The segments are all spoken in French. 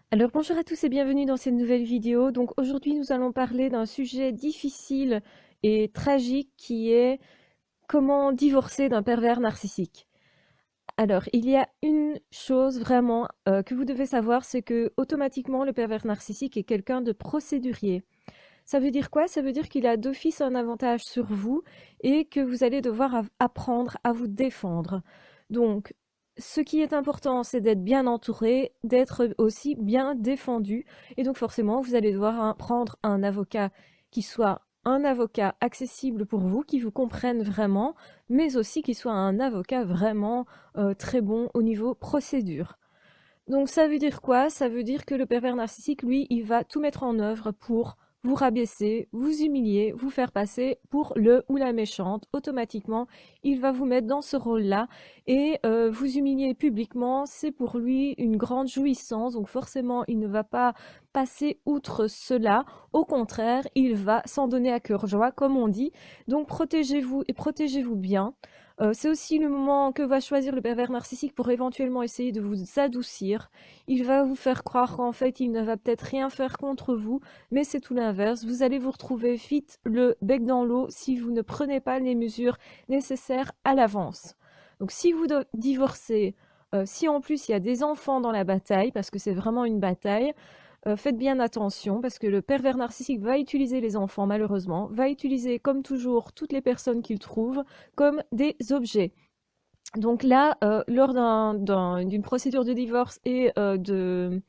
Alors bonjour à tous et bienvenue dans cette nouvelle vidéo. Donc aujourd'hui nous allons parler d'un sujet difficile et tragique qui est comment divorcer d'un pervers narcissique. Alors il y a une chose vraiment que vous devez savoir, c'est que automatiquement le pervers narcissique est quelqu'un de procédurier. Ça veut dire quoi? Ça veut dire qu'il a d'office un avantage sur vous et que vous allez devoir apprendre à vous défendre. Donc, ce qui est important, c'est d'être bien entouré, d'être aussi bien défendu. Et donc, forcément, vous allez devoir prendre un avocat qui soit un avocat accessible pour vous, qui vous comprenne vraiment, mais aussi qui soit un avocat vraiment très bon au niveau procédure. Donc ça veut dire quoi? Ça veut dire que le pervers narcissique, lui, il va tout mettre en œuvre pour vous rabaisser, vous humilier, vous faire passer pour le ou la méchante. Automatiquement, il va vous mettre dans ce rôle-là et vous humilier publiquement, c'est pour lui une grande jouissance. Donc forcément, il ne va pas passer outre cela. Au contraire, il va s'en donner à cœur joie, comme on dit. Donc protégez-vous et protégez-vous bien. C'est aussi le moment que va choisir le pervers narcissique pour éventuellement essayer de vous adoucir. Il va vous faire croire qu'en fait, il ne va peut-être rien faire contre vous, mais c'est tout l'inverse. Vous allez vous retrouver vite le bec dans l'eau si vous ne prenez pas les mesures nécessaires à l'avance. Donc si vous divorcez, si en plus il y a des enfants dans la bataille, parce que c'est vraiment une bataille, faites bien attention parce que le pervers narcissique va utiliser les enfants malheureusement, va utiliser comme toujours toutes les personnes qu'il trouve comme des objets. Donc là, lors d'une procédure de divorce et de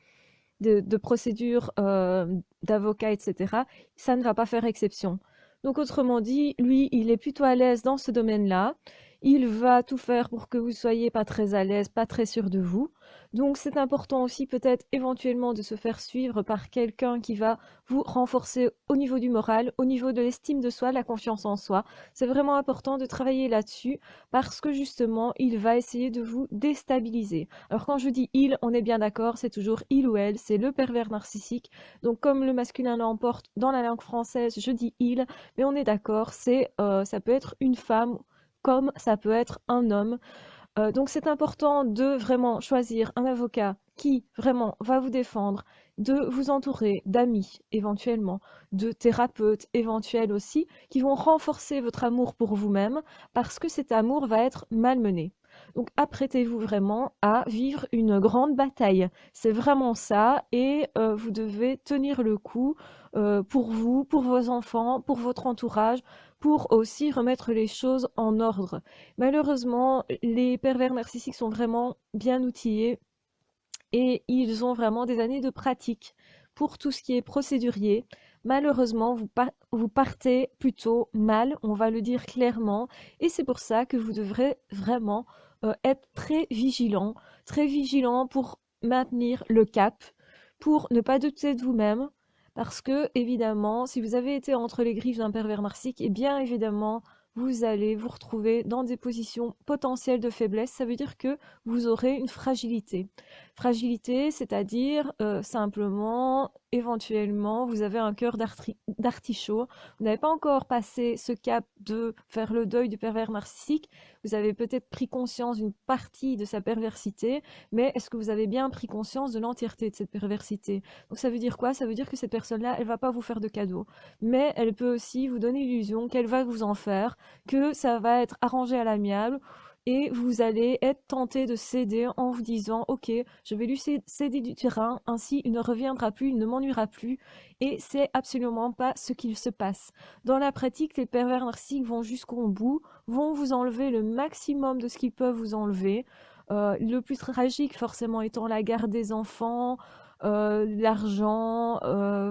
procédures d'avocat, etc., ça ne va pas faire exception. Donc autrement dit, lui, il est plutôt à l'aise dans ce domaine-là. Il va tout faire pour que vous soyez pas très à l'aise, pas très sûr de vous. Donc c'est important aussi peut-être éventuellement de se faire suivre par quelqu'un qui va vous renforcer au niveau du moral, au niveau de l'estime de soi, la confiance en soi. C'est vraiment important de travailler là-dessus parce que justement, il va essayer de vous déstabiliser. Alors quand je dis il, on est bien d'accord, c'est toujours il ou elle, c'est le pervers narcissique. Donc comme le masculin l'emporte dans la langue française, je dis il, mais on est d'accord, ça peut être une femme comme ça peut être un homme. Donc c'est important de vraiment choisir un avocat qui vraiment va vous défendre, de vous entourer d'amis éventuellement, de thérapeutes éventuels aussi, qui vont renforcer votre amour pour vous-même parce que cet amour va être malmené. Donc apprêtez-vous vraiment à vivre une grande bataille. C'est vraiment ça et vous devez tenir le coup pour vous, pour vos enfants, pour votre entourage, pour aussi remettre les choses en ordre. Malheureusement, les pervers narcissiques sont vraiment bien outillés et ils ont vraiment des années de pratique pour tout ce qui est procédurier. Malheureusement, vous partez plutôt mal, on va le dire clairement, et c'est pour ça que vous devrez vraiment être très vigilant pour maintenir le cap, pour ne pas douter de vous-même, parce que évidemment, si vous avez été entre les griffes d'un pervers narcissique, et bien évidemment, vous allez vous retrouver dans des positions potentielles de faiblesse. Ça veut dire que vous aurez une fragilité. Fragilité, c'est-à-dire simplement, éventuellement, vous avez un cœur d'artichaut. Vous n'avez pas encore passé ce cap de faire le deuil du pervers narcissique. Vous avez peut-être pris conscience d'une partie de sa perversité, mais est-ce que vous avez bien pris conscience de l'entièreté de cette perversité? Donc ça veut dire quoi? Ça veut dire que cette personne-là, elle va pas vous faire de cadeaux, mais elle peut aussi vous donner l'illusion qu'elle va vous en faire, que ça va être arrangé à l'amiable et vous allez être tenté de céder en vous disant ok, je vais lui céder du terrain, ainsi il ne reviendra plus, il ne m'ennuiera plus, et c'est absolument pas ce qu'il se passe. Dans la pratique, les pervers narcissiques vont jusqu'au bout, vont vous enlever le maximum de ce qu'ils peuvent vous enlever. Le plus tragique forcément étant la garde des enfants, l'argent,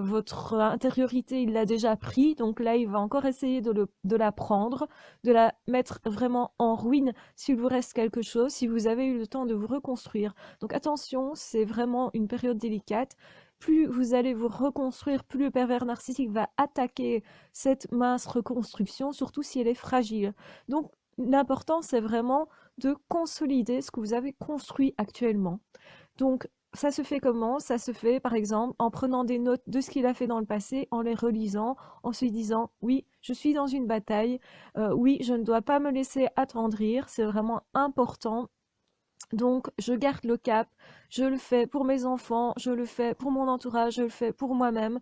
votre intériorité, il l'a déjà pris, donc là il va encore essayer de la prendre, de la mettre vraiment en ruine s'il vous reste quelque chose, si vous avez eu le temps de vous reconstruire. Donc attention, c'est vraiment une période délicate. Plus vous allez vous reconstruire, plus le pervers narcissique va attaquer cette mince reconstruction, surtout si elle est fragile. Donc l'important, c'est vraiment de consolider ce que vous avez construit actuellement. Donc ça se fait comment? Ça se fait par exemple en prenant des notes de ce qu'il a fait dans le passé, en les relisant, en se disant oui, je suis dans une bataille, oui, je ne dois pas me laisser attendrir, c'est vraiment important Donc, je garde le cap, je le fais pour mes enfants, je le fais pour mon entourage, je le fais pour moi-même,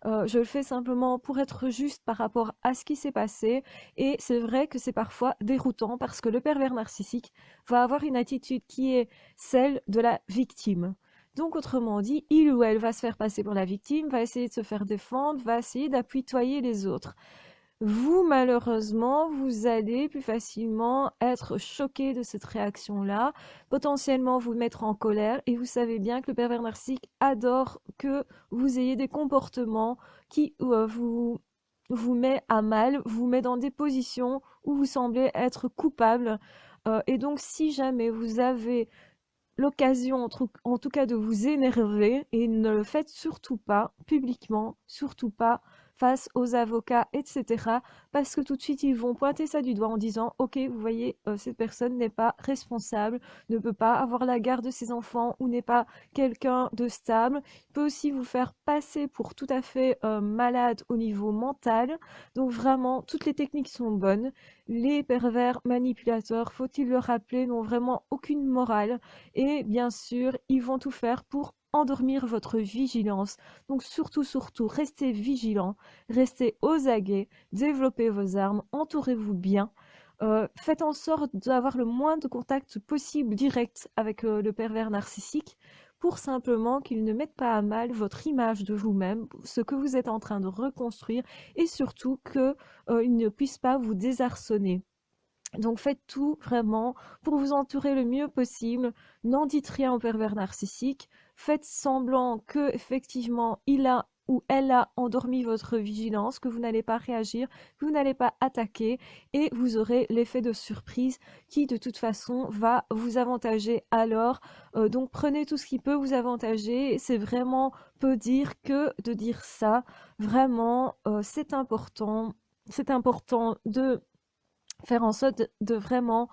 je le fais simplement pour être juste par rapport à ce qui s'est passé. Et c'est vrai que c'est parfois déroutant parce que le pervers narcissique va avoir une attitude qui est celle de la victime. Donc, autrement dit, il ou elle va se faire passer pour la victime, va essayer de se faire défendre, va essayer d'apitoyer les autres. Vous, malheureusement, vous allez plus facilement être choqué de cette réaction-là, potentiellement vous mettre en colère, et vous savez bien que le pervers narcissique adore que vous ayez des comportements qui vous met à mal, vous met dans des positions où vous semblez être coupable. Et donc, si jamais vous avez l'occasion, en tout cas, de vous énerver, et ne le faites surtout pas publiquement, surtout pas face aux avocats, etc. Parce que tout de suite, ils vont pointer ça du doigt en disant, OK, vous voyez, cette personne n'est pas responsable, ne peut pas avoir la garde de ses enfants ou n'est pas quelqu'un de stable. Il peut aussi vous faire passer pour tout à fait malade au niveau mental. Donc vraiment, toutes les techniques sont bonnes. Les pervers manipulateurs, faut-il le rappeler, n'ont vraiment aucune morale. Et bien sûr, ils vont tout faire pour endormir votre vigilance. Donc surtout, surtout, restez vigilants, restez aux aguets, développez vos armes, entourez-vous bien. Faites en sorte d'avoir le moins de contact possible direct avec le pervers narcissique pour simplement qu'il ne mette pas à mal votre image de vous-même, ce que vous êtes en train de reconstruire et surtout qu'il ne puisse pas vous désarçonner. Donc faites tout vraiment pour vous entourer le mieux possible. N'en dites rien au pervers narcissique. Faites semblant que effectivement il a ou elle a endormi votre vigilance, que vous n'allez pas réagir, que vous n'allez pas attaquer et vous aurez l'effet de surprise qui de toute façon va vous avantager alors. Donc prenez tout ce qui peut vous avantager. C'est vraiment peu dire que de dire ça. Vraiment, c'est important. C'est important de faire en sorte de vraiment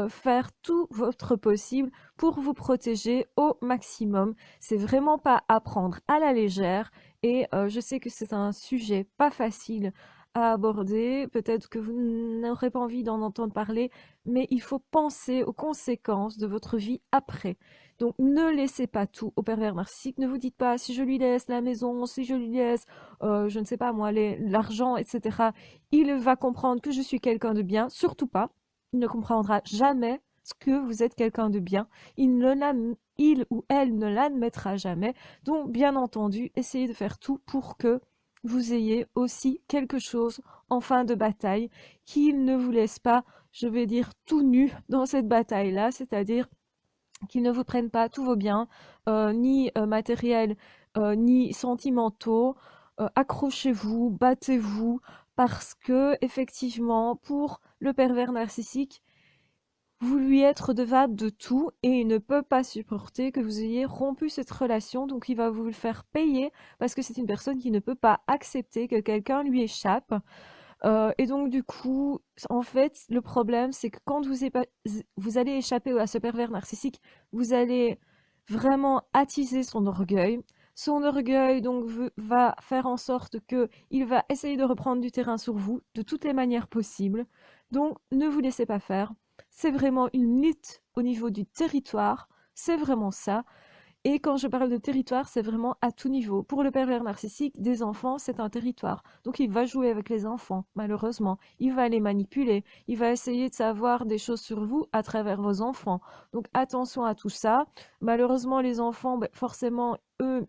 faire tout votre possible pour vous protéger au maximum. C'est vraiment pas à prendre à la légère et je sais que c'est un sujet pas facile à aborder, peut-être que vous n'aurez pas envie d'en entendre parler, mais il faut penser aux conséquences de votre vie après. Donc ne laissez pas tout au pervers narcissique, ne vous dites pas si je lui laisse la maison, si je lui laisse, je ne sais pas moi, l'argent, etc., il va comprendre que je suis quelqu'un de bien, surtout pas. Il ne comprendra jamais ce que vous êtes quelqu'un de bien. Il ou elle ne l'admettra jamais. Donc, bien entendu, essayez de faire tout pour que vous ayez aussi quelque chose en fin de bataille, qu'il ne vous laisse pas, je vais dire, tout nu dans cette bataille-là, c'est-à-dire qu'ils ne vous prennent pas tous vos biens, ni matériels, ni sentimentaux. Accrochez-vous, battez-vous, parce que effectivement, pour le pervers narcissique, vous lui êtes redevable de tout et il ne peut pas supporter que vous ayez rompu cette relation, donc il va vous le faire payer parce que c'est une personne qui ne peut pas accepter que quelqu'un lui échappe. Et donc du coup, en fait, le problème, c'est que quand vous allez échapper à ce pervers narcissique, vous allez vraiment attiser son orgueil. Son orgueil donc va faire en sorte que il va essayer de reprendre du terrain sur vous de toutes les manières possibles. Donc ne vous laissez pas faire. C'est vraiment une lutte au niveau du territoire. C'est vraiment ça. Et quand je parle de territoire, c'est vraiment à tout niveau. Pour le pervers narcissique, des enfants, c'est un territoire. Donc il va jouer avec les enfants, malheureusement. Il va les manipuler. Il va essayer de savoir des choses sur vous à travers vos enfants. Donc attention à tout ça. Malheureusement, les enfants, ben, forcément, eux,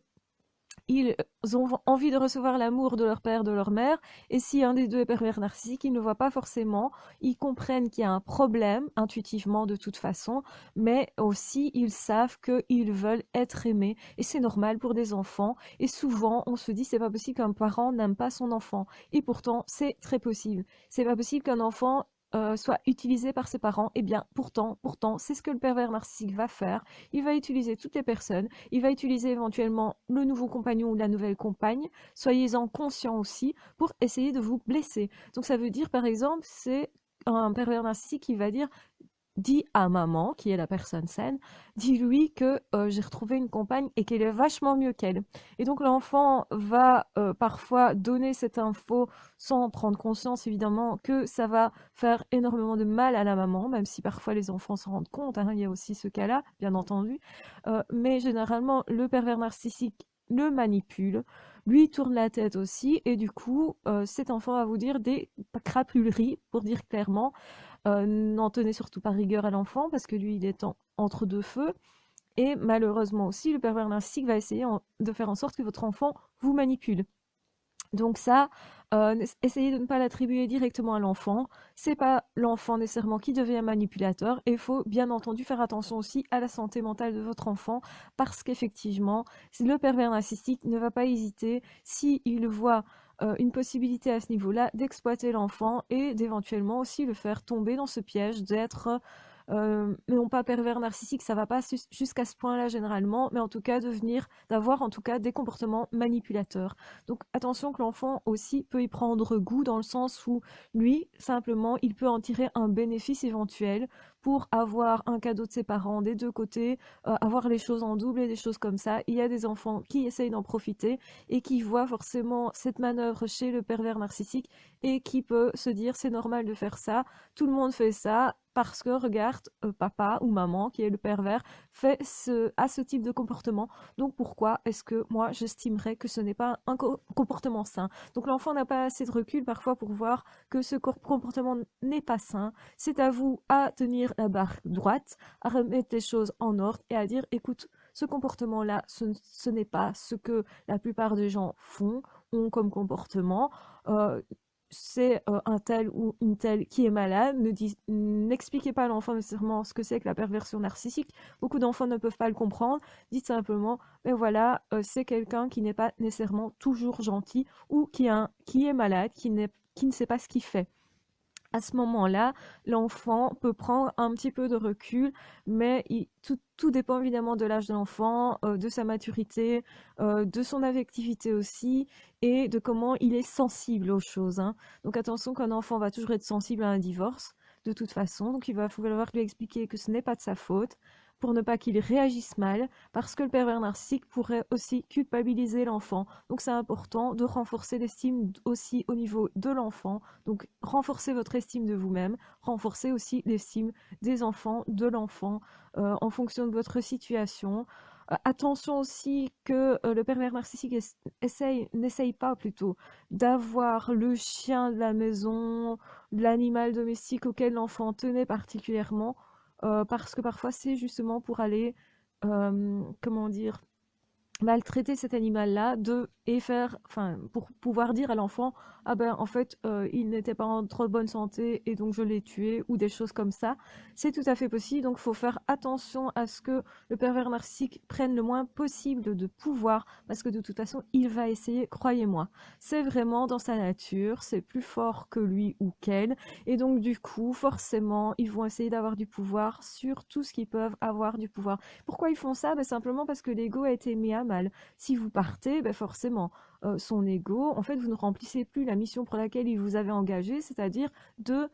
ils ont envie de recevoir l'amour de leur père, de leur mère, et si un des deux est pervers narcissique, ils ne le voient pas forcément, ils comprennent qu'il y a un problème, intuitivement de toute façon, mais aussi ils savent qu'ils veulent être aimés, et c'est normal pour des enfants, et souvent on se dit c'est pas possible qu'un parent n'aime pas son enfant, et pourtant c'est très possible. C'est pas possible qu'un enfant soit utilisé par ses parents, et bien pourtant, c'est ce que le pervers narcissique va faire. Il va utiliser toutes les personnes, il va utiliser éventuellement le nouveau compagnon ou la nouvelle compagne. Soyez-en conscient aussi pour essayer de vous blesser. Donc ça veut dire par exemple, c'est un pervers narcissique qui va dire dit à maman, qui est la personne saine, dis-lui que j'ai retrouvé une compagne et qu'elle est vachement mieux qu'elle. Et donc l'enfant va parfois donner cette info sans prendre conscience évidemment que ça va faire énormément de mal à la maman, même si parfois les enfants s'en rendent compte, hein, il y a aussi ce cas-là, bien entendu. Mais généralement, le pervers narcissique le manipule, lui tourne la tête aussi, et du coup, cet enfant va vous dire des crapuleries, pour dire clairement. N'en tenez surtout pas rigueur à l'enfant, parce que lui, il est entre deux feux. Et malheureusement aussi, le pervers narcissique va essayer de faire en sorte que votre enfant vous manipule. Donc ça, essayez de ne pas l'attribuer directement à l'enfant. C'est pas l'enfant nécessairement qui devient manipulateur. Et il faut bien entendu faire attention aussi à la santé mentale de votre enfant, parce qu'effectivement, le pervers narcissique ne va pas hésiter, s'il voit une possibilité à ce niveau-là, d'exploiter l'enfant et d'éventuellement aussi le faire tomber dans ce piège d'être non pas pervers narcissique, ça va pas jusqu'à ce point-là généralement, mais en tout cas d'avoir en tout cas des comportements manipulateurs. Donc attention que l'enfant aussi peut y prendre goût, dans le sens où lui, simplement, il peut en tirer un bénéfice éventuel pour avoir un cadeau de ses parents des deux côtés, avoir les choses en double et des choses comme ça. Il y a des enfants qui essayent d'en profiter et qui voient forcément cette manœuvre chez le pervers narcissique et qui peut se dire c'est normal de faire ça, tout le monde fait ça parce que regarde, papa ou maman qui est le pervers a ce type de comportement. Donc pourquoi est-ce que moi j'estimerais que ce n'est pas un comportement sain? Donc l'enfant n'a pas assez de recul parfois pour voir que ce comportement n'est pas sain. C'est à vous à tenir la barre droite, à remettre les choses en ordre et à dire écoute, ce comportement-là, ce n'est pas ce que la plupart des gens ont comme comportement. Euh, c'est un tel ou une telle qui est malade, n'expliquez pas à l'enfant nécessairement ce que c'est que la perversion narcissique. Beaucoup d'enfants ne peuvent pas le comprendre. Dites simplement, mais voilà, c'est quelqu'un qui n'est pas nécessairement toujours gentil ou qui est malade, qui ne sait pas ce qu'il fait. À ce moment-là, l'enfant peut prendre un petit peu de recul, mais tout dépend évidemment de l'âge de l'enfant, de sa maturité, de son affectivité aussi, et de comment il est sensible aux choses, hein. Donc attention qu'un enfant va toujours être sensible à un divorce, de toute façon, donc il va falloir lui expliquer que ce n'est pas de sa faute, pour ne pas qu'il réagisse mal, parce que le pervers narcissique pourrait aussi culpabiliser l'enfant. Donc c'est important de renforcer l'estime aussi au niveau de l'enfant. Donc renforcez votre estime de vous-même, renforcez aussi l'estime des enfants, de l'enfant, en fonction de votre situation. Attention aussi que le pervers narcissique n'essaye pas plutôt d'avoir le chien de la maison, l'animal domestique auquel l'enfant tenait particulièrement, parce que parfois c'est justement pour aller, comment dire, maltraiter cet animal-là et faire, enfin, pour pouvoir dire à l'enfant, ah ben en fait, il n'était pas en trop bonne santé et donc je l'ai tué, ou des choses comme ça. C'est tout à fait possible, donc il faut faire attention à ce que le pervers narcissique prenne le moins possible de pouvoir, parce que de toute façon, il va essayer, croyez-moi. C'est vraiment dans sa nature, c'est plus fort que lui ou qu'elle, et donc du coup, forcément, ils vont essayer d'avoir du pouvoir sur tout ce qu'ils peuvent avoir du pouvoir. Pourquoi ils font ça? Ben, simplement parce que l'ego a été mis à mal. Si vous partez, ben forcément, son ego, en fait, vous ne remplissez plus la mission pour laquelle il vous avait engagé, c'est-à-dire de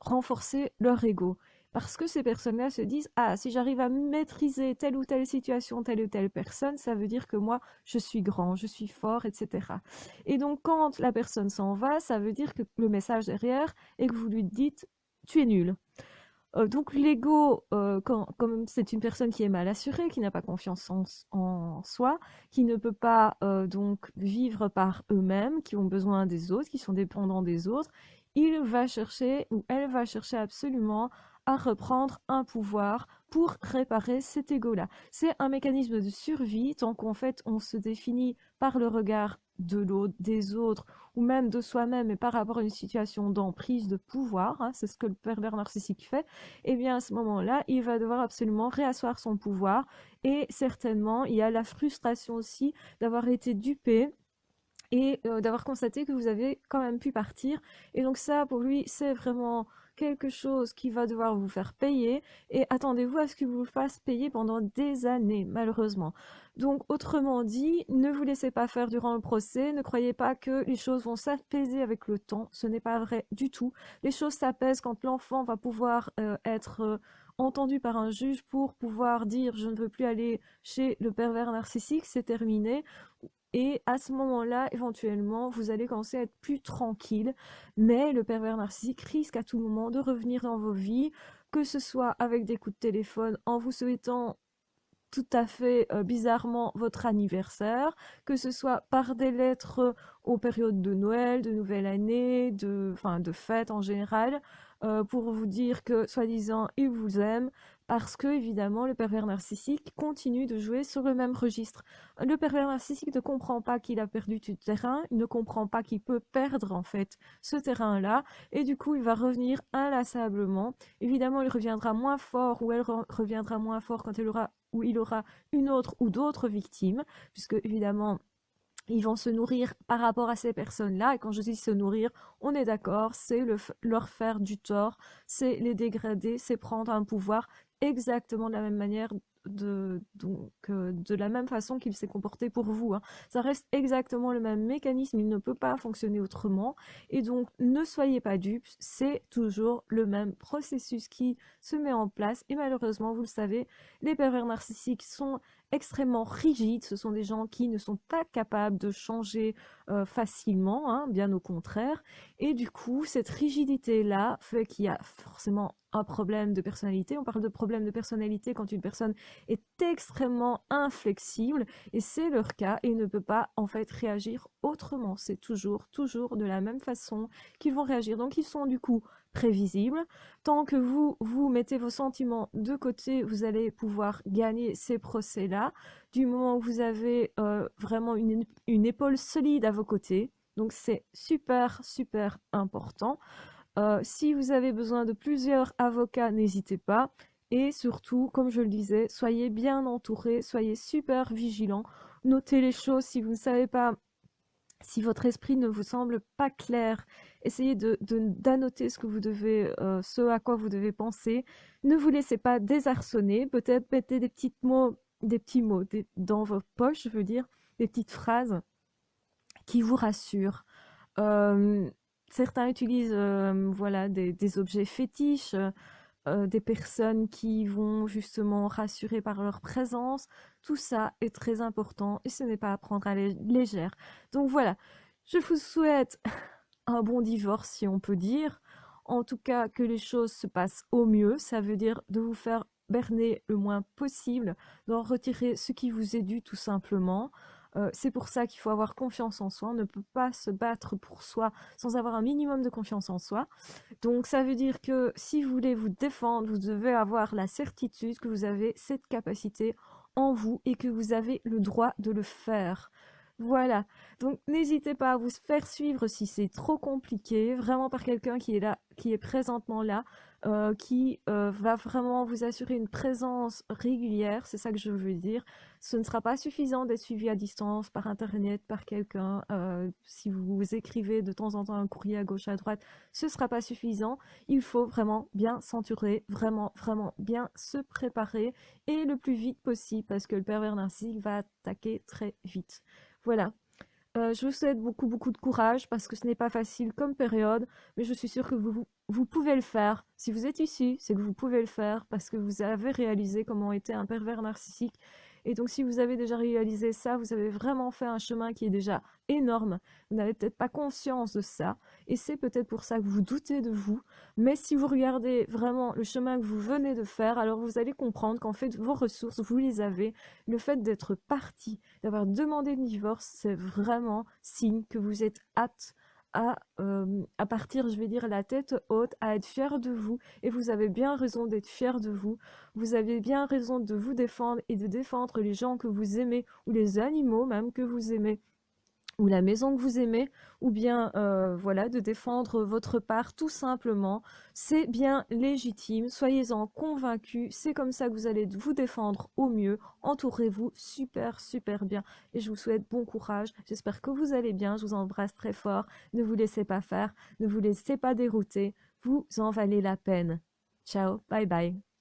renforcer leur ego. Parce que ces personnes-là se disent, ah, si j'arrive à maîtriser telle ou telle situation, telle ou telle personne, ça veut dire que moi, je suis grand, je suis fort, etc. Et donc, quand la personne s'en va, ça veut dire que le message derrière est que vous lui dites, tu es nul. Donc l'ego, comme c'est une personne qui est mal assurée, qui n'a pas confiance en soi, qui ne peut pas donc vivre par eux-mêmes, qui ont besoin des autres, qui sont dépendants des autres, il va chercher ou elle va chercher absolument à reprendre un pouvoir pour réparer cet ego-là. C'est un mécanisme de survie tant qu'en fait on se définit par le regard de l'autre, des autres, ou même de soi-même, et par rapport à une situation d'emprise de pouvoir, hein, c'est ce que le pervers narcissique fait. Eh bien à ce moment-là, il va devoir absolument réasseoir son pouvoir, et certainement il y a la frustration aussi d'avoir été dupé et d'avoir constaté que vous avez quand même pu partir. Et donc ça, pour lui, c'est vraiment quelque chose qui va devoir vous faire payer et attendez-vous à ce qu'il vous le fasse payer pendant des années, malheureusement. Donc, autrement dit, ne vous laissez pas faire durant le procès, ne croyez pas que les choses vont s'apaiser avec le temps, ce n'est pas vrai du tout. Les choses s'apaisent quand l'enfant va pouvoir être entendu par un juge pour pouvoir dire je ne veux plus aller chez le pervers narcissique, c'est terminé. Et à ce moment-là, éventuellement, vous allez commencer à être plus tranquille. Mais le pervers narcissique risque à tout moment de revenir dans vos vies, que ce soit avec des coups de téléphone en vous souhaitant tout à fait bizarrement votre anniversaire, que ce soit par des lettres aux périodes de Noël, de Nouvelle Année, enfin, de fêtes en général, pour vous dire que, soi-disant, il vous aime, parce que, évidemment, le pervers narcissique continue de jouer sur le même registre. Le pervers narcissique ne comprend pas qu'il a perdu du terrain, il ne comprend pas qu'il peut perdre, en fait, ce terrain-là, et du coup, il va revenir inlassablement. Évidemment, il reviendra moins fort, ou elle reviendra moins fort quand elle aura où il aura une autre ou d'autres victimes, puisque évidemment, ils vont se nourrir par rapport à ces personnes-là. Et quand je dis se nourrir, on est d'accord, c'est leur faire du tort, c'est les dégrader, c'est prendre un pouvoir exactement de la même manière, de la même façon qu'il s'est comporté pour vous, hein. Ça reste exactement le même mécanisme, il ne peut pas fonctionner autrement. Et donc, ne soyez pas dupes, c'est toujours le même processus qui se met en place. Et malheureusement, vous le savez, les pervers narcissiques sont extrêmement rigides. Ce sont des gens qui ne sont pas capables de changer facilement, hein, bien au contraire. Et du coup, cette rigidité-là fait qu'il y a forcément un problème de personnalité. On parle de problème de personnalité quand une personne est extrêmement inflexible, et c'est leur cas, et ne peut pas en fait réagir autrement. C'est toujours de la même façon qu'ils vont réagir. Donc ils sont du coup prévisibles. Tant que vous mettez vos sentiments de côté, vous allez pouvoir gagner ces procès-là. Du moment où vous avez vraiment une épaule solide à vos côtés, donc c'est super important. Si vous avez besoin de plusieurs avocats, n'hésitez pas. Et surtout, comme je le disais, soyez bien entourés, soyez super vigilants. Notez les choses si vous ne savez pas, si votre esprit ne vous semble pas clair, essayez d'annoter ce que vous devez, ce à quoi vous devez penser. Ne vous laissez pas désarçonner. Peut-être mettez des petits mots dans vos poches, je veux dire, des petites phrases qui vous rassurent. Euh, Certains utilisent voilà, des objets fétiches, des personnes qui vont justement rassurer par leur présence. Tout ça est très important et ce n'est pas à prendre à la légère. Donc voilà, je vous souhaite un bon divorce si on peut dire. En tout cas, que les choses se passent au mieux. Ça veut dire de vous faire berner le moins possible, d'en retirer ce qui vous est dû tout simplement. C'est pour ça qu'il faut avoir confiance en soi. On ne peut pas se battre pour soi sans avoir un minimum de confiance en soi. Donc ça veut dire que si vous voulez vous défendre, vous devez avoir la certitude que vous avez cette capacité en vous et que vous avez le droit de le faire. Voilà. Donc n'hésitez pas à vous faire suivre si c'est trop compliqué, vraiment par quelqu'un qui est là, qui est présentement là, qui va vraiment vous assurer une présence régulière, c'est ça que je veux dire. Ce ne sera pas suffisant d'être suivi à distance par internet, par quelqu'un. Si vous écrivez de temps en temps un courrier à gauche, à droite, ce ne sera pas suffisant. Il faut vraiment bien s'entourer, vraiment bien se préparer et le plus vite possible parce que le pervers narcissique va attaquer très vite. Voilà. Je vous souhaite beaucoup de courage parce que ce n'est pas facile comme période, mais je suis sûre que vous pouvez le faire. Si vous êtes ici, c'est que vous pouvez le faire parce que vous avez réalisé comment était un pervers narcissique. Et donc, si vous avez déjà réalisé ça, vous avez vraiment fait un chemin qui est déjà énorme. Vous n'avez peut-être pas conscience de ça. Et c'est peut-être pour ça que vous doutez de vous. Mais si vous regardez vraiment le chemin que vous venez de faire, alors vous allez comprendre qu'en fait, vos ressources, vous les avez. Le fait d'être parti, d'avoir demandé le divorce, c'est vraiment signe que vous êtes apte à partir, je vais dire, la tête haute, à être fier de vous. Et vous avez bien raison d'être fier de vous. Vous avez bien raison de vous défendre et de défendre les gens que vous aimez, ou les animaux même que vous aimez, ou la maison que vous aimez, ou bien voilà, de défendre votre part tout simplement. C'est bien légitime, soyez-en convaincus, c'est comme ça que vous allez vous défendre au mieux. Entourez-vous super bien et je vous souhaite bon courage. J'espère que vous allez bien, je vous embrasse très fort. Ne vous laissez pas faire, ne vous laissez pas dérouter. vous en valez la peine. Ciao, bye bye.